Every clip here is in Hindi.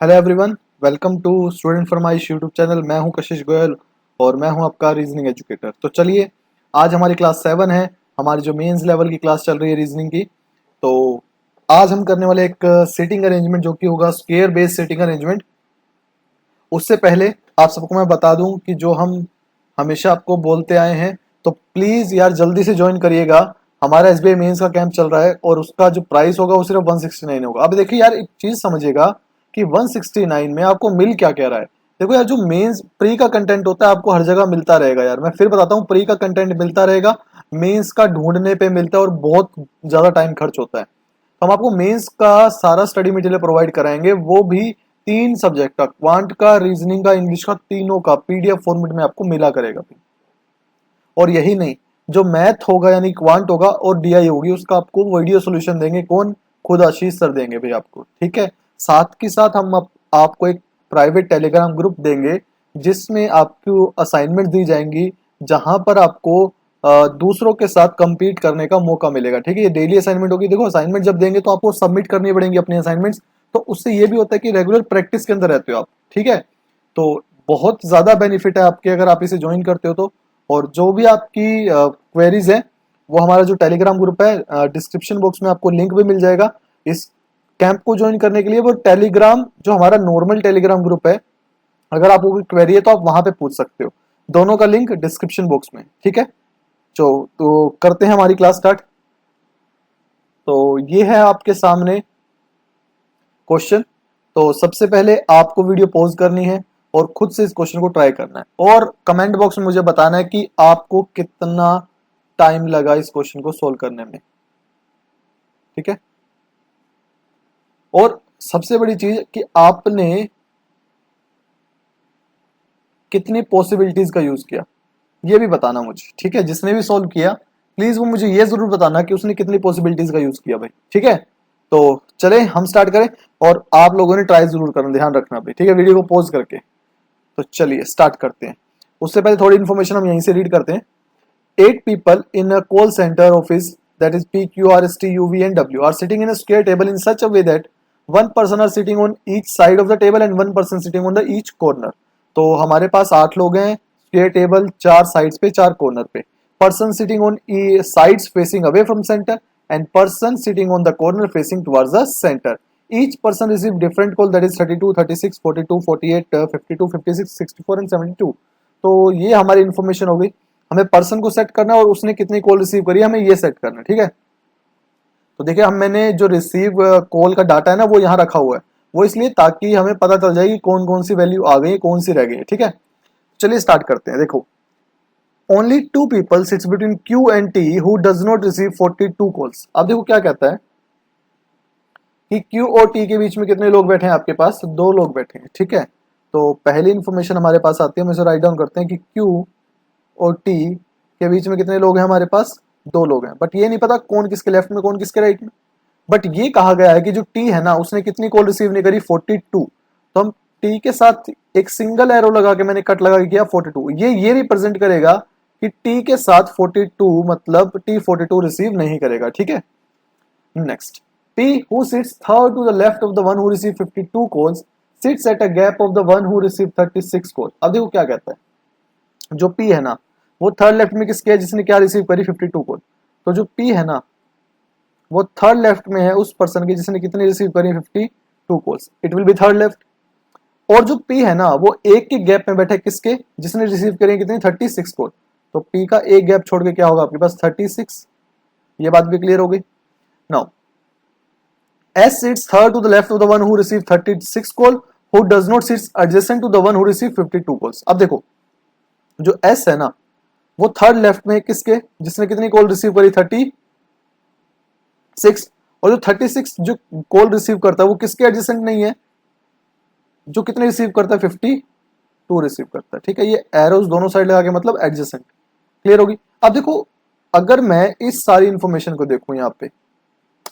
Hello everyone, welcome to student Farmaish YouTube channel. मैं हूं कशिश गोयल और मैं हूं आपका रीजनिंग एजुकेटर। तो चलिए, आज हमारी क्लास 7 है। हमारी जो मेंस लेवल की क्लास चल रही है रीजनिंग की। तो आज हम करने वाले एक सीटिंग अरेंजमेंट जो कि होगा स्क्वायर बेस्ड सीटिंग अरेंजमेंट। उससे पहले आप सबको मैं बता दूं कि जो हम हमेशा आपको बोलते आए हैं, तो प्लीज़ यार जल्दी से ज्वाइन करिएगा। हमारा एसबीआई मेंस का कैंप चल रहा है और उसका जो प्राइस होगा वो सिर्फ 169 होगा। अब देखिए यार, एक चीज़ समझिएगा कि 169 में आपको मिल क्या क्या रहा है। देखो यार, जो मेंस प्री का कंटेंट होता है आपको हर जगह मिलता रहेगा। यार मैं फिर बताता हूँ, प्री का कंटेंट मिलता रहेगा, मेंस का ढूंढने पे मिलता है और बहुत ज़्यादा टाइम खर्च होता है। तो हम आपको मेंस का सारा स्टडी मटेरियल प्रोवाइड कराएंगे, वो भी 3 सब्जेक्ट का, क्वांट का, रीजनिंग का, इंग्लिश का, तीनों का पीडीएफ फॉर्मेट में आपको मिला करेगा। और यही नहीं, जो मैथ होगा यानी क्वांट होगा और डीआई होगी, उसका आपको वीडियो सोल्यूशन देंगे। कौन? खुद आशीष सर देंगे भाई आपको। ठीक है। साथ के साथ हम आपको एक प्राइवेट टेलीग्राम ग्रुप देंगे जिसमें आपको असाइनमेंट दी जाएंगी, जहां पर आपको दूसरों के साथ compete करने का मौका मिलेगा। ठीक है, ये डेली असाइनमेंट होगी। देखो, असाइनमेंट जब देंगे तो आपको सबमिट करनी पड़ेंगी अपनी असाइनमेंट्स। तो उससे ये भी होता है कि रेगुलर प्रैक्टिस के अंदर रहते हो आप। ठीक है। तो बहुत ज्यादा बेनिफिट है आपके अगर आप इसे ज्वाइन करते हो तो। और जो भी आपकी क्वेरीज हैं, वो हमारा जो टेलीग्राम ग्रुप है, डिस्क्रिप्शन बॉक्स में आपको लिंक भी मिल जाएगा इस कैंप को ज्वाइन करने के लिए। वो टेलीग्राम जो हमारा नॉर्मल टेलीग्राम ग्रुप है, अगर आपको कोई क्वेरी है तो आप वहां पे पूछ सकते हो। दोनों का लिंक डिस्क्रिप्शन बॉक्स में। ठीक है। तो करते हैं हमारी क्लास स्टार्ट। तो ये है आपके सामने क्वेश्चन। तो सबसे पहले आपको वीडियो पॉज करनी है और खुद से इस क्वेश्चन को ट्राई करना है, और कमेंट बॉक्स में मुझे बताना है कि आपको कितना टाइम लगा इस क्वेश्चन को सोल्व करने में। ठीक है। और सबसे बड़ी चीज कि आपने कितनी पॉसिबिलिटीज का यूज किया, ये भी बताना मुझे। ठीक है। जिसने भी सॉल्व किया, प्लीज वो मुझे ये जरूर बताना कि उसने कितनी पॉसिबिलिटीज का यूज किया भाई। ठीक है। तो चले हम स्टार्ट करें, और आप लोगों ने ट्राई जरूर करना, ध्यान रखना भाई। ठीक है, वीडियो को पॉज करके। तो चलिए स्टार्ट करते हैं। उससे पहले थोड़ी इन्फॉर्मेशन हम यहीं से रीड करते हैं। 8 people in a call center office, that is P, Q, R, S, T, U, V, and W, are sitting in a square table in such a way that one person are sitting on each side of the table and one person sitting on the each corner. तो हमारे पास 8 लोग हैं, स्क्वायर टेबल, 4 साइड्स पे, 4 कॉर्नर पे। Person sitting on sides facing away from centre and person sitting on the corner facing towards the centre. Each person receive different call, that is 32, 36, 42, 48, 52, 56, 64 and 72। तो ये हमारी इन्फॉर्मेशन हो गई। हमें पर्सन को सेट करना है और उसने कितनी कॉल रिसीव करी है, हमें ये सेट करना है। ठीक है। तो देखिए, हम मैंने जो रिसीव कॉल का डाटा है ना, वो यहाँ रखा हुआ है। वो इसलिए ताकि हमें पता चल जाए कि कौन कौन सी वैल्यू आ गई है, कौन सी रह गई है। ठीक है। चलिए स्टार्ट करते हैं। देखो, only 2 people sits between Q and T who does not receive 42 calls. अब देखो क्या कहता है कि क्यू और टी के बीच में कितने लोग बैठे हैं आपके पास? 2 लोग बैठे हैं। ठीक है। तो पहली इंफॉर्मेशन हमारे पास आती है, हम इसे राइट डाउन करते हैं कि क्यू और टी के बीच में कितने लोग हैं हमारे पास? 2 लोग हैं। बट ये नहीं पता कौन किसके लेफ्ट में, कौन किसके राइट में। बट ये कहा गया है कि जो टी है ना, उसने कितनी कॉल रिसीव नहीं करी? 42। तो हम टी के साथ एक सिंगल एरो लगा के, मैंने कट लगा के किया 42। ये रिप्रेजेंट करेगा कि टी के साथ 42, मतलब टी 42 रिसीव नहीं करेगा। ठीक है। Next, P who sits third to the left of the one who received 52 calls sits at a gap of the one who received 36 calls। अब देखो क्या कहता है, जो P है ना, वो थर्ड लेफ्ट में किसके है? जिसने क्या रिसीव करी? 52 कॉल। तो जो P है ना, वो थर्ड लेफ्ट में है उस पर्सन के जिसने कितनी रिसीव करी? 52 calls. It will be third left. और जो P है ना, वो एक के गैप में बैठा है किसके? जिसने रिसीव करी कितनी? 36 कॉल। तो P का एक गैप छोड़ के क्या होगा आपके पास? 36। ये बात भी क्लियर हो गई। Now S sits third to the left of the one who received 36 call, who does not sits adjacent to the one who received 52 calls। अब देखो, जो S है ना, वो थर्ड लेफ्ट में किसके? जिसने कितनी कॉल रिसीव करी? 36। और जो 36 जो कॉल रिसीव करता है वो किसके एडजेसेंट नहीं है? जो कितने रिसीव करता है? 52 रिसीव करता है। ठीक है। ये एरोज दोनों साइड लगा के मतलब एडजेसेंट। क्लियर होगी। अब देखो, अगर मैं इस सारी इंफॉर्मेशन को देखूं यहाँ पे,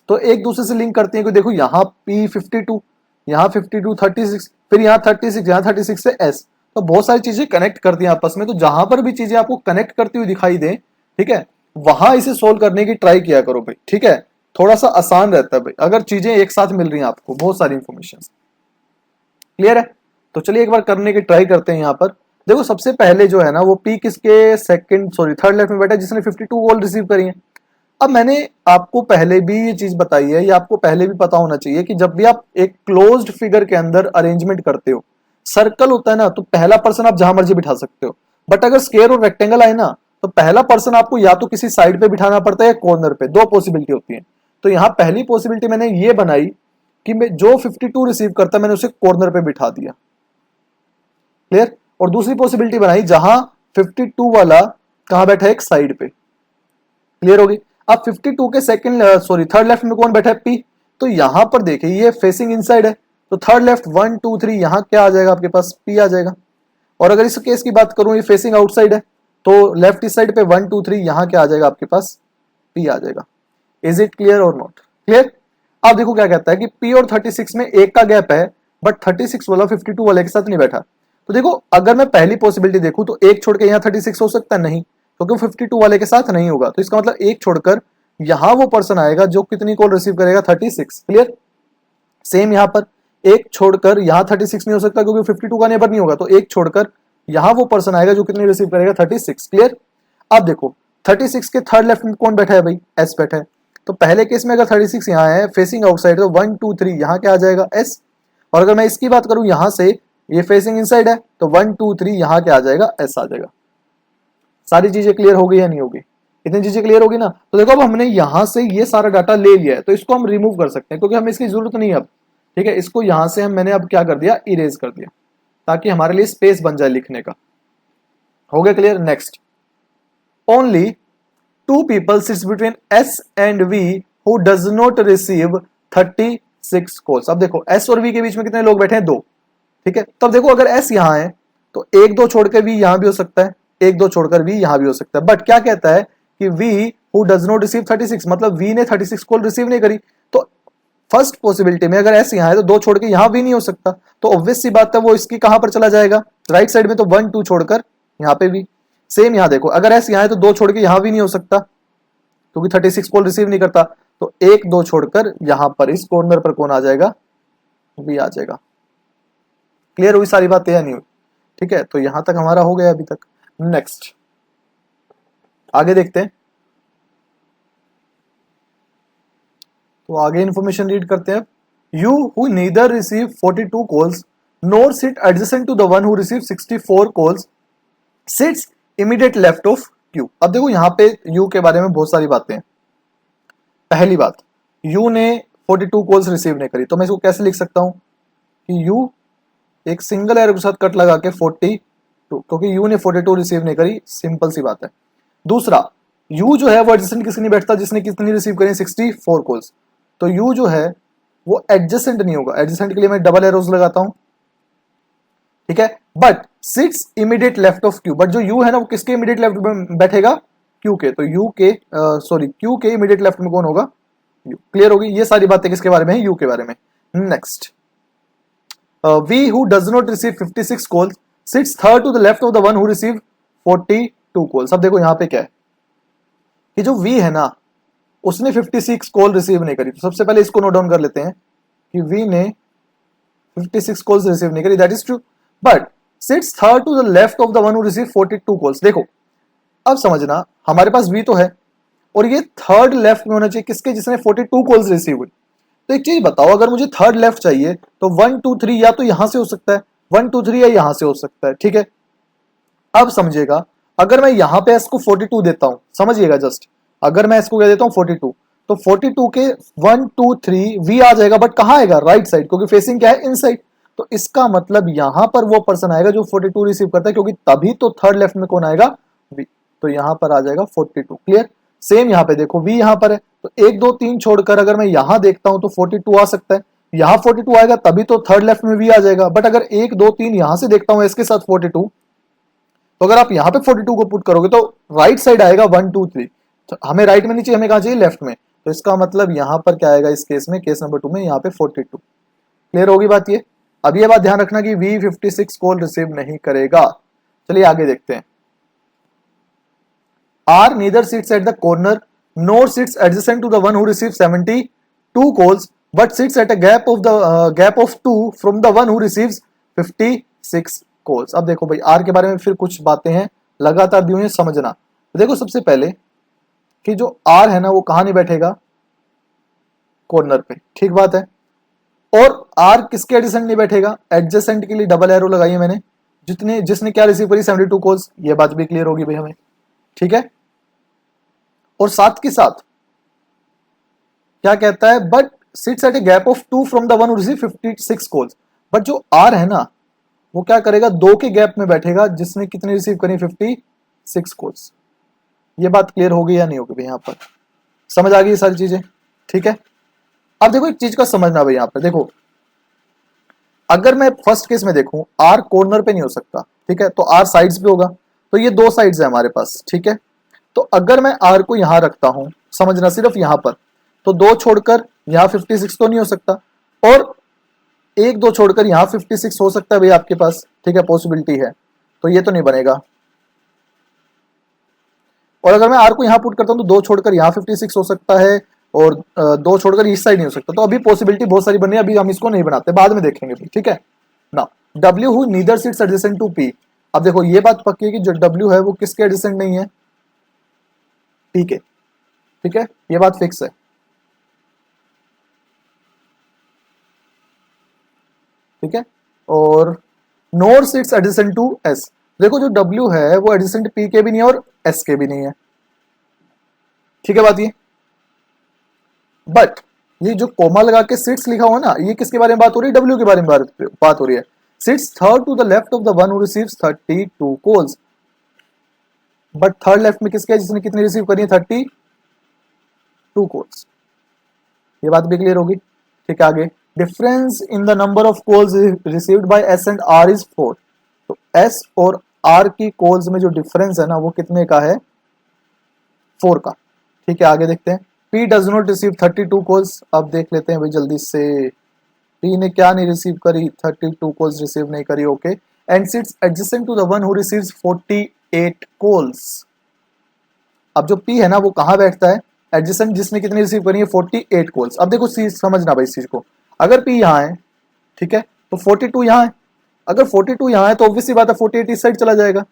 तो एक दूसरे से लिंक करती हैं कि देखो यहाँ P52, यहाँ 52, 36, फिर यहाँ 36, यहाँ 36 से S। तो बहुत सारी चीजें कनेक्ट करती हैं आपस में। तो जहां पर भी चीजें आपको कनेक्ट करती हुई दिखाई दें, ठीक है, वहां इसे सोल्व करने की ट्राई किया करो भाई। ठीक है। थोड़ा सा आसान रहता है भाई, अगर चीजें एक साथ मिल रही हैं आपको, बहुत सारी इंफॉर्मेशन। क्लियर है? तो चलिए एक बार करने की ट्राई करते हैं। यहाँ पर देखो सबसे पहले जो है ना वो पी किसके थर्ड लेफ्ट में बैठा है जिसने 52 कॉल रिसीव करी है। अब मैंने आपको पहले भी ये चीज बताई है, ये आपको पहले भी पता होना चाहिए कि जब भी आप एक क्लोज्ड फिगर के अंदर अरेंजमेंट करते हो, सर्कल होता है ना, तो पहला पर्सन आप जहां मर्जी बिठा सकते हो। बट अगर स्क्वायर और रेक्टेंगल आए ना, तो पहला पर्सन आपको या तो किसी साइड पे बिठाना पड़ता है या कॉर्नर पे, दो पॉसिबिलिटी होती है। तो यहाँ पहली पॉसिबिलिटी मैंने ये बनाई कि मैं जो 52 रिसीव करता मैंने उसे कॉर्नर पे बिठा दिया। क्लियर? और दूसरी पॉसिबिलिटी बनाई जहां 52 वाला कहां बैठा है, एक साइड पे। क्लियर होगी? अब 52 के थर्ड लेफ्ट में कौन बैठा है, पी। तो यहां पर देखिए ये फेसिंग इनसाइड है, तो थर्ड लेफ्ट 1 2 3 यहां क्या आ जाएगा आपके पास, पी आ जाएगा। और अगर इस केस की बात करूं ये फेसिंग आउटसाइड है, तो लेफ्ट इस साइड पे 1 2 3 यहां क्या आ जाएगा आपके पास, पी आ जाएगा। इज इट क्लियर और नॉट क्लियर? अब देखो क्या कहता है कि पी और 36 में एक का गैप है, बट 36 वाला 52 वाले के साथ नहीं बैठा। तो देखो अगर मैं पहली पॉसिबिलिटी देखूं तो एक छोड़ के यहाँ 36 हो सकता है, नहीं, क्योंकि वो 52 वाले के साथ नहीं होगा। तो इसका मतलब एक छोड़कर यहां वो पर्सन आएगा जो कितनी कॉल रिसीव करेगा, 36। क्लियर? सेम यहां पर एक छोड़कर यहां 36 नहीं हो सकता क्योंकि 52 का नेबर नहीं होगा, तो एक छोड़कर यहां वो पर्सन आएगा जो कितनी रिसीव करेगा, 36। क्लियर? अब देखो 36 के थर्ड लेफ्ट में कौन बैठा है भाई, एस बैठा है। तो पहले केस में अगर 36 यहाँ है फेसिंग आउटसाइड, तो 1 2 3 यहाँ क्या आ जाएगा, एस। और अगर मैं इसकी बात करूं यहां से, ये फेसिंग इनसाइड है, तो 1 2 3 यहाँ क्या आ जाएगा, एस आ जाएगा। सारी चीजें क्लियर हो गई या नहीं होगी? इतनी चीजें क्लियर होगी ना? तो देखो अब हमने यहां से ये सारा डाटा ले लिया है, तो इसको हम रिमूव कर सकते हैं क्योंकि हमें इसकी जरूरत नहीं है अब। ठीक है, इसको यहां से मैंने अब क्या कर दिया, इरेज कर दिया, ताकि हमारे लिए स्पेस बन जाए लिखने का। हो गया clear? Next, only two people sits between S and V who does not receive 36 calls। अब देखो S और V के बीच में कितने लोग बैठे हैं, दो। ठीक है, तब देखो अगर S यहां है तो एक दो छोड़कर V यहां भी हो सकता है, एक दो छोड़कर V यहां भी हो सकता है। बट क्या कहता है कि V who does not receive 36, मतलब V ने 36 कॉल रिसीव नहीं करी। तो फर्स्ट पॉसिबिलिटी में अगर S यहां है तो दो छोड़ के यहां भी नहीं हो सकता, तो ऑब्वियस सी बात है वो इसकी कहां पर चला जाएगा, राइट साइड में। तो 1 2 छोड़कर यहां पे भी सेम। यहां देखो अगर S यहां है तो दो छोड़ के यहां भी नहीं हो सकता क्योंकि 36 कॉल रिसीव नहीं करता, तो एक दो छोड़कर यहां पर इस कॉर्नर पर कौन आ जाएगा, भी आ जाएगा। क्लियर हुई सारी बातें या नहीं हुई? ठीक है, तो यहां तक हमारा हो गया अभी तक। नेक्स्ट आगे देखते हैं। तो आगे इंफॉर्मेशन रीड करते हैं। U who neither receive 42 calls nor sit adjacent to the one who receive 64 calls sits immediate left of you. अब देखो यहां पे यू के बारे में बहुत सारी बातें हैं। पहली बात, यू ने 42 कॉल्स रिसीव नहीं करी, तो मैं इसको कैसे लिख सकता हूं कि यू एक सिंगल एरो के साथ कट लगा के 42, क्योंकि यू ने 42 रिसीव नहीं करी, सिंपल सी बात है। दूसरा, यू जो है वो एडजेसेंट किसके नहीं बैठता, जिसने कितनी रिसीव करी, 64 कॉल्स। तो यू जो है वो एडजेसेंट नहीं होगा। एडजेसेंट के लिए मैं डबल एरोज लगाता हूं। ठीक है, but seats immediate left of Q. But जो यू है ना वो किसके इमीडिएट लेफ्ट में बैठेगा, क्यू के। तो यू के क्यू के इमीडिएट लेफ्ट में कौन होगा, यू। क्लियर होगी? ये सारी बातें किसके बारे में है, यू के बारे में। Next, V who does not receive 56 calls sits third to the left of the one who receive 42 calls. अब देखो यहां पे क्या है कि जो वी है ना उसने 56 कॉल रिसीव नहीं करी। तो सबसे पहले इसको नोट डाउन कर लेते हैं कि वी ने 56 कॉल्स रिसीव नहीं करी, that is true, but sits third to the left of the one who receive 42 calls. देखो अब समझना, हमारे पास वी तो है और ये थर्ड लेफ्ट में होना चाहिए किसके, जिसने 42 कॉल्स रिसीव हुई। तो एक चीज बताओ, अगर मुझे थर्ड लेफ्ट चाहिए तो 1 2 3 या तो यहां से हो सकता है, 1 2 3 या यहां से हो सकता है। ठीक है, अब समझिएगा, अगर मैं यहां पे इसको 42 देता हूं, समझिएगा जस्ट, अगर मैं इसको क्या देता हूं 42, तो 42 के 1 2 3 वी आ जाएगा, बट कहां आएगा, राइट साइड, क्योंकि फेसिंग क्या है, इनसाइड। तो इसका मतलब यहां पर वो पर्सन आएगा जो 42 रिसीव करता है, क्योंकि तभी तो थर्ड लेफ्ट में कौन आएगा, वी। तो यहां पर आ जाएगा 42। क्लियर? सेम यहां पे देखो वी यहां पर है, तो 1 2 3 छोड़कर अगर मैं यहां देखता हूं तो 42 आ सकता है। यहां 42 आएगा तभी तो थर्ड लेफ्ट में वी आ जाएगा। बट अगर 1 2 3 यहां से देखता हूं इसके साथ 42, तो अगर आप यहां पे 42 को पुट करोगे तो राइट साइड आएगा 1 2 3। तो हमें राइट में नहीं चाहिए, हमें कहां चाहिए, लेफ्ट में। तो इसका मतलब यहां पर क्या आएगा इस केस में, केस नंबर 2 में यहां पे 42। क्लियर होगी बात ये? अब ये बात ध्यान रखना कि वी 56 कॉल रिसीव नहीं करेगा। चलिए आगे देखते हैं। R neither sits at the corner nor sits adjacent to the one who receive 72 calls but sits at a gap of 2 from the one who receives 56 calls. अब देखो भाई आर के बारे में फिर कुछ बातें हैं, लगातार दी हुई है, समझना। देखो सबसे पहले कि जो आर है ना वो कहां नहीं बैठेगा, कॉर्नर पे, ठीक बात है। और आर किसके एडिसेंट नहीं बैठेगा, एडजेसेंट के लिए डबल एरो लगाई है मैंने, जिसने क्या रिसीव करी 72 कॉल्स, ये बात भी क्लियर होगी भाई हमें, ठीक है। और साथ के साथ क्या कहता है, but sits eight a gap of 2 from the one who receive 56 calls. But जो आर है ना वो क्या करेगा, 2 के गैप में बैठेगा जिसने कितनी रिसीव करी 56 कॉल्स। ये बात क्लियर हो गई या नहीं होगी भाई, यहां पर समझ आ गई ये सारी चीजें, ठीक है। अब देखो एक चीज का समझना भाई, यहां पर देखो अगर मैं फर्स्ट केस में देखूं आर कॉर्नर पे नहीं हो सकता, ठीक है, तो आर साइड्स पे होगा, तो ये 2 साइड्स है हमारे पास, ठीक है। तो अगर मैं आर को यहां रखता हूं, समझना सिर्फ यहां पर, तो 2 छोड़कर यहां 56 तो नहीं हो सकता, और 1 2 छोड़कर यहां 56 हो सकता है भाई आपके पास, ठीक है, पॉसिबिलिटी है, तो ये तो नहीं बनेगा। और अगर मैं आर को यहां पुट करता हूं तो 2 छोड़कर यहां 56 हो सकता है, और 2 छोड़कर इस साइड नहीं हो सकता, तो अभी पॉसिबिलिटी बहुत सारी बनी है, अभी हम इसको नहीं बनाते, बाद में देखेंगे भाई, ठीक है ना। W who neither sits adjacent to P. अब देखो ये बात पक्की है कि जो डब्ल्यू है वो किसके एडजेसेंट नहीं है, पी के, ठीक है, ये बात फिक्स है, ठीक है। और नोर सिट्स एडजेसेंट टू एस। देखो जो डब्ल्यू है वो एडजेसेंट पी के भी नहीं है और एस के भी नहीं है, ठीक है बात ये। बट ये जो कोमा लगा के सिट्स लिखा हुआ ना, ये किसके बारे में बात हो रही है, डब्ल्यू के बारे में बात हो रही है। Sits third to the left of the one who receives 32 calls. But third left में किसके है, जिसने कितनी रिसीव करी है, 32 कॉल्स। ये बात भी क्लियर होगी, ठीक है। आगे difference in the number of calls received by S and R is 4। तो एस और आर की कॉल्स में जो डिफरेंस है ना वो कितने का है, 4 का, ठीक है। आगे देखते हैं, P does not receive 32 calls. अब देख लेते हैं भाई जल्दी से, पी ने क्या नहीं रिसीव करी, 32 कॉल्स रिसीव नहीं करी, okay. And sits adjacent to the one who receives 48 calls. अब जो पी है ना वो कहां बैठता है, एडजेसेंट जिसने कितनी रिसीव करी है, 48 कॉल्स। अब देखो चीज समझना भाई इस चीज को, अगर पी यहां है, ठीक है, तो 42 यहां है, अगर 42 यहां है तो ऑब्वियसली बात है 48 इस साइड चला जाएगा।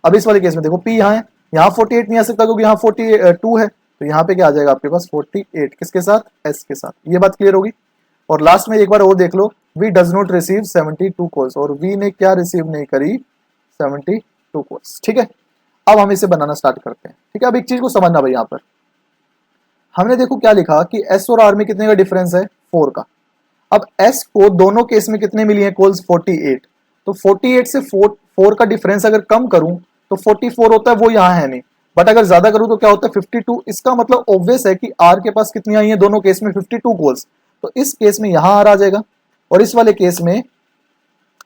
अब इस वाले केस में देखो पी यहां है, यहां 48 नहीं आ सकता क्योंकि यहां 42 है, तो यहां पे क्या आ जाएगा आपके पास 48, किसके साथ, एस के साथ। ये बात क्लियर होगी। और लास्ट में एक बार और देख लो, we does not receive 72 calls, और वी ने क्या रिसीव नहीं करी, 72 कॉल्स, ठीक है। अब हम इसे बनाना स्टार्ट करते हैं, ठीक है। अब एक चीज को समझना भाई, यहां पर हमने देखो क्या लिखा कि एस और आर में कितने का डिफरेंस है, 4 का। अब एस को दोनों केस में कितने मिली है कॉल्स, 48। तो 48 से 4 का डिफरेंस अगर कम करूं तो 44 होता है, वो यहां है नहीं। बट अगर ज्यादा करूं तो क्या होता है, 52। इसका मतलब ऑब्वियस है कि आर के पास कितनी आई है दोनों केस में, 52 कॉल्स। तो इस केस में यहां आर आ जाएगा, और इस वाले केस में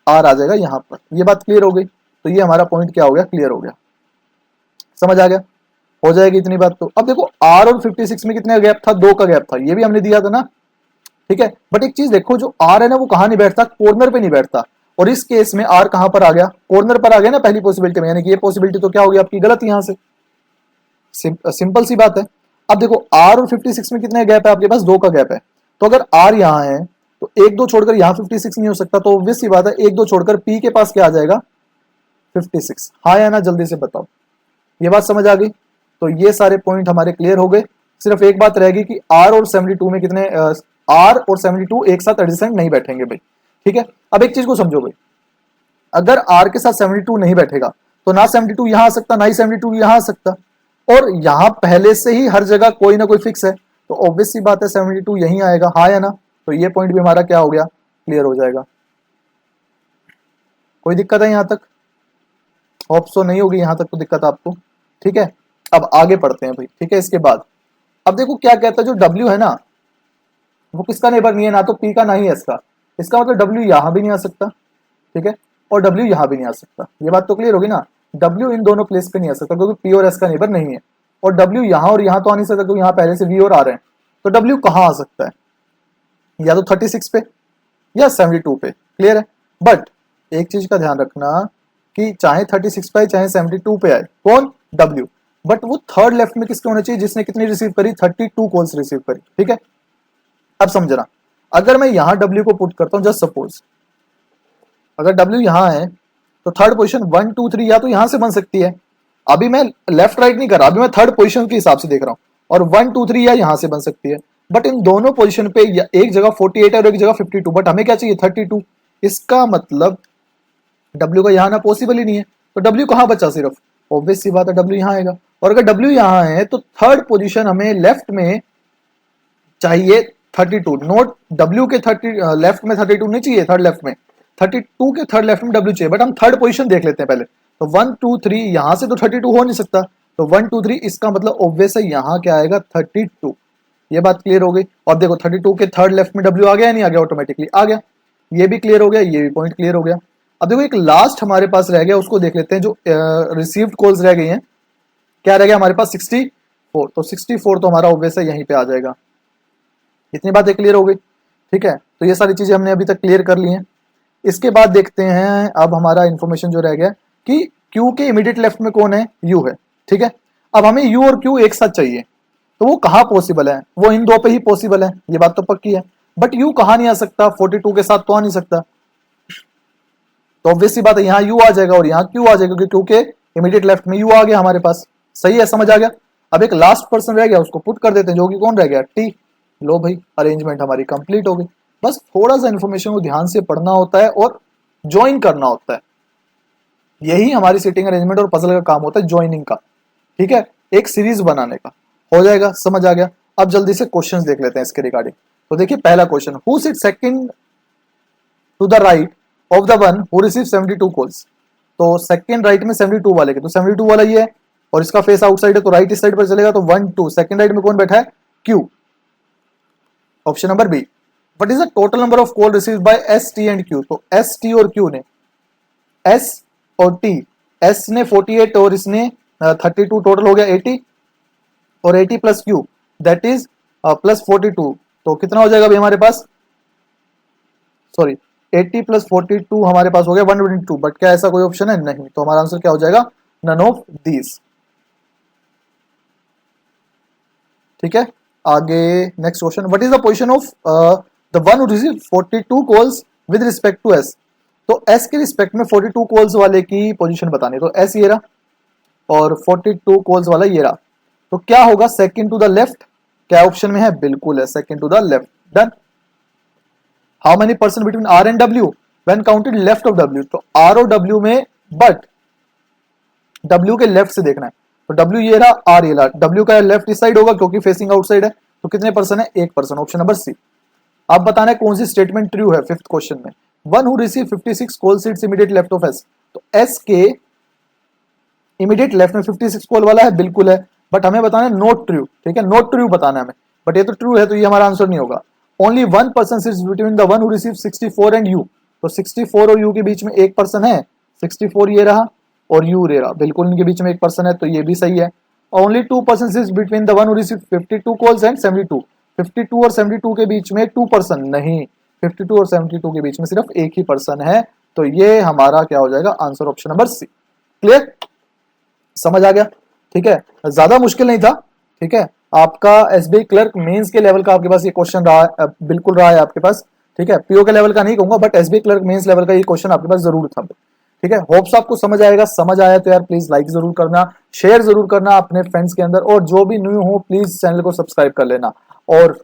आर आ जाएगा यहां पर। ये बात क्लियर हो गई, तो ये हमारा पॉइंट क्या हो गया, क्लियर हो गया, समझ आ गया, हो जाएगी इतनी बात। तो अब देखो आर और 56 में कितने गैप था, 2 का गैप था, ये भी हमने दिया था ना, ठीक है। बट एक चीज देखो, जो आर है ना वो कहां नहीं बैठता, कॉर्नर पे नहीं बैठता, और इस केस में आर कहां पर आ गया, कॉर्नर पर आ गया ना पहली पॉसिबिलिटी में, यानी कि ये पॉसिबिलिटी तो क्या होगी आपकी गलत यहां से, सिंपल सी बात है। अब देखो आर और 56 में कितने गैप है आपके पास, 2 का गैप है, तो अगर आर यहां है तो 1 2 छोड़कर यहां 56 नहीं हो सकता, तो ऑब्वियस सी बात है 1 2 छोड़कर पी के पास क्या आ जाएगा, 56। हाँ या ना जल्दी से बताओ, ये बात समझ आ गई। तो ये सारे पॉइंट हमारे क्लियर हो गए। सिर्फ एक बात रहेगी कि आर और 72 में कितने, आर और 72 एक साथ एडजेसेंट नहीं बैठेंगे भाई, ठीक है। अब एक चीज को समझो भाई, अगर आर के साथ 72 नहीं बैठेगा तो ना 72 यहां आ सकता, ना ही 72 यहां आ सकता, और यहां पहले से ही हर जगह कोई ना कोई फिक्स है, तो ऑब्वियस सी बात है 72 यहीं आएगा, हाँ या ना। तो ये पॉइंट भी हमारा क्या हो गया, क्लियर हो जाएगा। कोई दिक्कत है यहां तक, होप सो नहीं होगी यहां तक तो दिक्कत आपको, ठीक है। अब आगे पढ़ते हैं भाई, ठीक है। इसके बाद अब देखो क्या कहता है, जो डब्ल्यू है ना वो किसका नेबर नहीं है, ना तो पी का ना ही एस का। इसका मतलब डब्ल्यू यहां भी नहीं आ सकता, ठीक है, और डब्ल्यू यहां भी नहीं आ सकता। ये बात तो क्लियर होगी ना, डब्ल्यू इन दोनों प्लेस पे नहीं आ सकता क्योंकि पी और एस का नेबर नहीं है, और डब्ल्यू यहां और यहां तो आ नहीं सकता क्योंकि यहां पहले से वी और आ रहे हैं। तो डब्ल्यू कहां आ सकता है, या तो 36 पे या 72 पे, क्लियर है। बट एक चीज का ध्यान रखना कि चाहे 36 पे आए चाहे 72 पे आए, कौन, डब्ल्यू, बट वो थर्ड लेफ्ट में किसके होना चाहिए, जिसने कितनी रिसीव करी, 32 कॉल्स रिसीव करी, ठीक है। अब समझना, अगर मैं यहाँ W को पुट करता हूँ, जस्ट सपोज अगर W यहाँ है तो थर्ड पोजीशन 1 2 3 या तो यहाँ से बन सकती है। अभी मैं लेफ्ट राइट नहीं कर रहा, अभी मैं थर्ड पोजीशन के हिसाब से देख रहा हूँ, और 1 2 3 या यहाँ से बन सकती है। बट इन दोनों पोजीशन पे एक जगह 48 है और एक जगह 52, बट हमें क्या चाहिए 32। इसका मतलब W का यहाँ आना पॉसिबल ही नहीं है, तो W कहाँ बचा, सिर्फ ऑब्वियस सी बात है W यहाँ आएगा। और अगर W यहाँ है तो थर्ड पोजीशन हमें लेफ्ट में चाहिए 32, नोट W के 30 लेफ्ट में 32 नहीं चाहिए, थर्ड लेफ्ट में 32 के थर्ड लेफ्ट में W चाहिए। बट हम थर्ड पोजीशन देख लेते हैं पहले, तो 1 2 3 यहां से तो 32 हो नहीं सकता, तो 1 2 3 इसका मतलब ऑब्वियस है यहाँ क्या आएगा 32। ये बात क्लियर हो गई। और देखो 32 के थर्ड लेफ्ट में W आ गया या नहीं आ गया, ऑटोमेटिकली आ गया। ये भी क्लियर हो गया, ये भी पॉइंट क्लियर हो गया। अब देखो एक लास्ट हमारे पास रह गया, उसको देख लेते हैं, जो रिसीव्ड कॉल्स रह गई हैं। क्या रह गया हमारे पास 64, तो 64 तो हमारा ऑब्वियस है यहीं पे आ जाएगा। इतनी बातें क्लियर हो गई, ठीक है। तो ये सारी चीजें हमने अभी तक क्लियर कर ली हैं। इसके बाद देखते हैं अब हमारा इंफॉर्मेशन जो रह गया कि Q के इमीडिएट लेफ्ट में कौन है, U है, ठीक है। अब हमें U और Q एक साथ चाहिए, तो वो कहाँ पॉसिबल है, वो इन दो पे ही पॉसिबल है, ये बात तो पक्की है। बट U कहाँ नहीं आ सकता, 42 के साथ तो आ नहीं सकता, तो ऑब्वियस सी बात है यहाँ U आ जाएगा और यहाँ Q आ जाएगा, क्योंकि Q के इमीडिएट लेफ्ट में U आ गया हमारे पास। सही है, समझ आ गया। अब एक लास्ट पर्सन रह गया, उसको पुट कर देते हैं, जो कि कौन रह गया, T। लो भाई, अरेंजमेंट हमारी कंप्लीट हो गई। बस थोड़ा सा इन्फॉर्मेशन को ध्यान से पढ़ना होता है और ज्वाइन करना होता है, यही हमारी सीटिंग अरेंजमेंट और पजल का काम होता है, ज्वाइनिंग का, ठीक है, एक सीरीज बनाने का। हो जाएगा, समझ आ गया। अब जल्दी से क्वेश्चंस देख लेते हैं इसके रिगार्डिंग। तो देखिए पहला question, who sit second to the right of the one who receive 72 calls. तो सेकंड राइट में 72 वाले के, तो 72 वाला ये है और इसका फेस आउटसाइड है, तो राइट इस साइड पर चलेगा, तो 1 2 सेकंड राइट में कौन बैठा है, Q। Option number B, what is the total number of call received by S T and Q। तो S T और Q ने, S और T, S ने 48 और इसने 32, टोटल हो गया 80, और 80 plus Q that is plus 42, तो कितना हो जाएगा भाई हमारे पास, सॉरी 80 प्लस 42 हमारे पास हो गया 122। बट क्या ऐसा कोई ऑप्शन है, नहीं, तो हमारा आंसर क्या हो जाएगा, नन ऑफ दीज। ठीक है, आगे next question, what is the position of the one who receive 42 calls with respect to S। तो S के रिस्पेक्ट में 42 कॉल्स वाले की पोजीशन बतानी, तो S ये रहा और 42 कॉल्स वाला ये रहा, तो क्या होगा, सेकंड टू द लेफ्ट, क्या ऑप्शन में है, बिल्कुल है, second to the left, done. How many person between R and W when counted left of W। तो R और W में, बट W के लेफ्ट से देखना है, तो W ये रहा, R ये रहा, W का लेफ्ट इस साइड होगा क्योंकि फेसिंग आउटसाइड है, तो कितने पर्सन है, एक पर्सन, ऑप्शन नंबर सी। अब बताना है कौन सी स्टेटमेंट ट्रू है फिफ्थ क्वेश्चन में, one who receive 56 call seats immediate left of S। तो S के इमीडिएट लेफ्ट में 56 कॉल वाला है, बिल्कुल है, बट हमें बताना है नॉट ट्रू, ठीक है, नॉट ट्रू बताना है हमें, बट ये तो ट्रू है, तो ये हमारा आंसर नहीं होगा। Only one person sits between the one who receive 64 and U। तो 64 और U के बीच में एक पर्सन है, 64 ये रहा और U ये रहा, बिल्कुल इनके बीच में एक पर्सन है, तो ये भी सही है। Only two person sits between the one who receive 52 calls and 72। 52 और 72 के बीच में टू पर्सन नहीं, 52 और 72 के बीच में सिर्फ एक ही पर्सन है, तो ये हमारा क्या हो जाएगा, answer option number C. Clear, समझ आ गया, ठीक है, ज्यादा मुश्किल नहीं था, ठीक है। आपका SBI क्लर्क मेंस के लेवल का आपके पास ये क्वेश्चन रहा है, बिल्कुल रहा है आपके पास, ठीक है। PO के लेवल का नहीं कहूंगा, but SBI clerk mains level का ये क्वेश्चन आपके पास जरूर था, ठीक है। होप्स आपको समझ आएगा, समझ आया तो यार प्लीज लाइक जरूर करना, शेयर जरूर करना अपने फ्रेंड्स के अंदर, और जो भी न्यू हो प्लीज चैनल को सब्सक्राइब कर लेना, और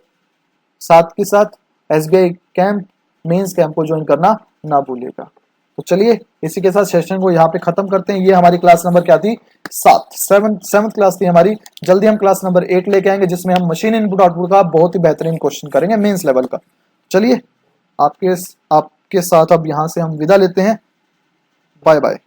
साथ के साथ SBI कैंप मेंस कैंप को ज्वाइन करना ना भूलिएगा। तो चलिए इसी के साथ सेशन को यहाँ पे खत्म करते हैं। ये हमारी क्लास नंबर क्या थी, 7th क्लास थी हमारी। जल्दी हम क्लास नंबर 8 लेके आएंगे, जिसमें हम मशीन इनपुट आउटपुट का बहुत ही बेहतरीन क्वेश्चन करेंगे मेंस लेवल का। चलिए आपके साथ अब यहाँ से हम विदा लेते हैं, बाय बाय।